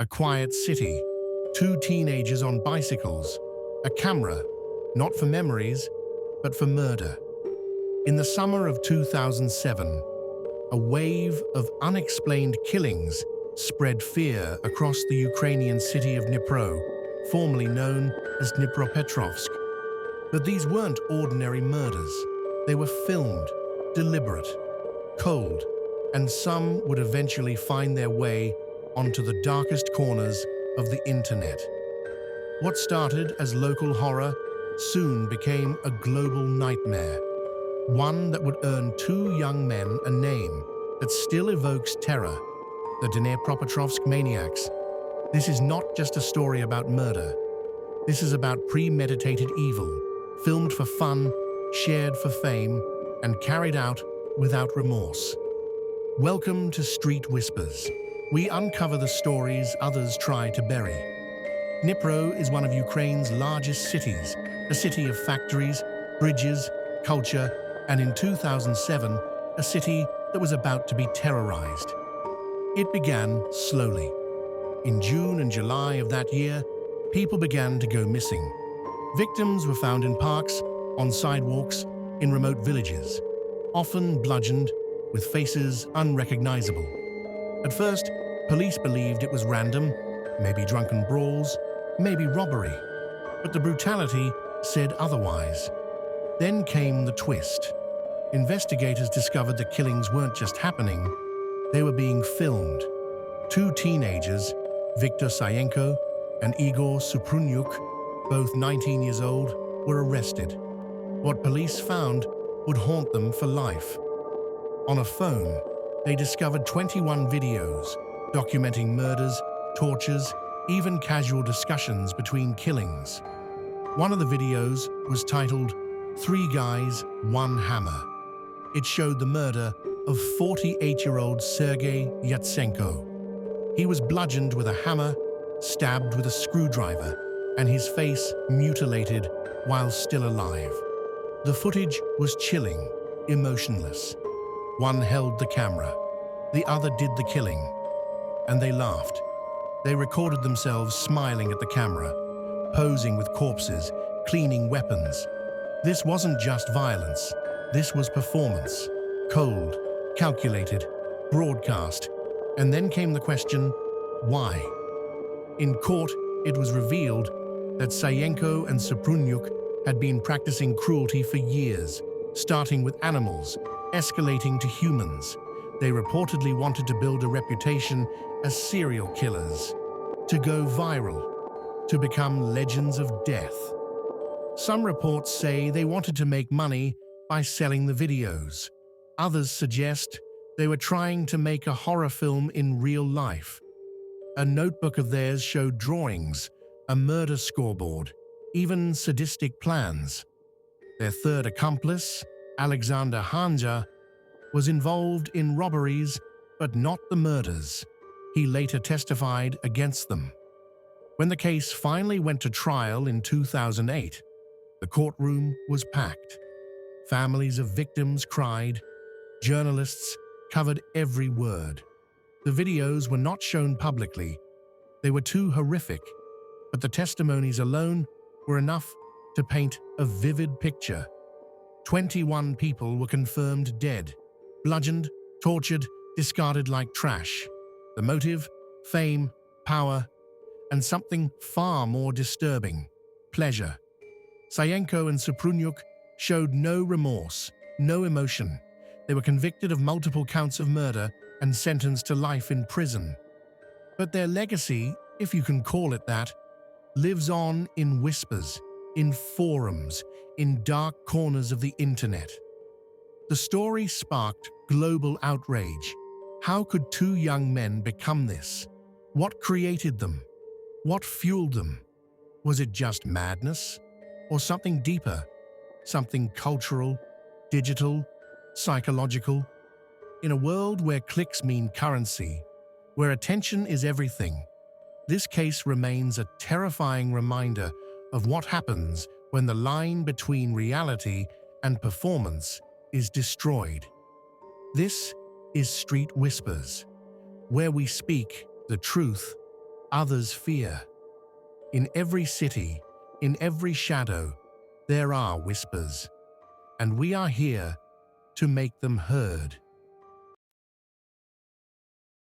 A quiet city, two teenagers on bicycles, a camera, not for memories, but for murder. In the summer of 2007, a wave of unexplained killings spread fear across the Ukrainian city of Dnipro, formerly known as Dnepropetrovsk. But these weren't ordinary murders. They were filmed, deliberate, cold, and some would eventually find their way onto the darkest corners of the internet. What started as local horror soon became a global nightmare, one that would earn two young men a name that still evokes terror: the Dnepropetrovsk Maniacs. This is not just a story about murder. This is about premeditated evil, filmed for fun, shared for fame, and carried out without remorse. Welcome to Street Whispers. We uncover the stories others try to bury. Dnipro is one of Ukraine's largest cities, a city of factories, bridges, culture, and in 2007, a city that was about to be terrorized. It began slowly. In June and July of that year, people began to go missing. Victims were found in parks, on sidewalks, in remote villages, often bludgeoned, with faces unrecognizable. At first, police believed it was random, maybe drunken brawls, maybe robbery. But the brutality said otherwise. Then came the twist. Investigators discovered the killings weren't just happening, they were being filmed. Two teenagers, Viktor Sayenko and Igor Suprunyuk, both 19 years old, were arrested. What police found would haunt them for life. On a phone, they discovered 21 videos documenting murders, tortures, even casual discussions between killings. One of the videos was titled "Three Guys, One Hammer." It showed the murder of 48-year-old Sergei Yatsenko. He was bludgeoned with a hammer, stabbed with a screwdriver, and his face mutilated while still alive. The footage was chilling, emotionless. One held the camera, the other did the killing, and they laughed. They recorded themselves smiling at the camera, posing with corpses, cleaning weapons. This wasn't just violence, this was performance. Cold, calculated, broadcast. And then came the question, why? In court, it was revealed that Sayenko and Suprunyuk had been practicing cruelty for years, starting with animals, escalating to humans. They reportedly wanted to build a reputation as serial killers, to go viral, to become legends of death. Some reports say they wanted to make money by selling the videos. Others suggest they were trying to make a horror film in real life. A notebook of theirs showed drawings, a murder scoreboard, even sadistic plans. Their third accomplice, Alexander Hanja, was involved in robberies, but not the murders. He later testified against them. When the case finally went to trial in 2008, the courtroom was packed. Families of victims cried. Journalists covered every word. The videos were not shown publicly. They were too horrific, but the testimonies alone were enough to paint a vivid picture. 21 people were confirmed dead, bludgeoned, tortured, discarded like trash. The motive, fame, power, and something far more disturbing, pleasure. Sayenko and Suprunyuk showed no remorse, no emotion. They were convicted of multiple counts of murder and sentenced to life in prison. But their legacy, if you can call it that, lives on in whispers, in forums, in dark corners of the internet. The story sparked global outrage. How could two young men become this? What created them? What fueled them? Was it just madness? Or something deeper? Something cultural, digital, psychological? In a world where clicks mean currency, where attention is everything, this case remains a terrifying reminder of what happens when the line between reality and performance is destroyed. This is Street Whispers, where we speak the truth others fear. In every city, in every shadow, there are whispers, and we are here to make them heard.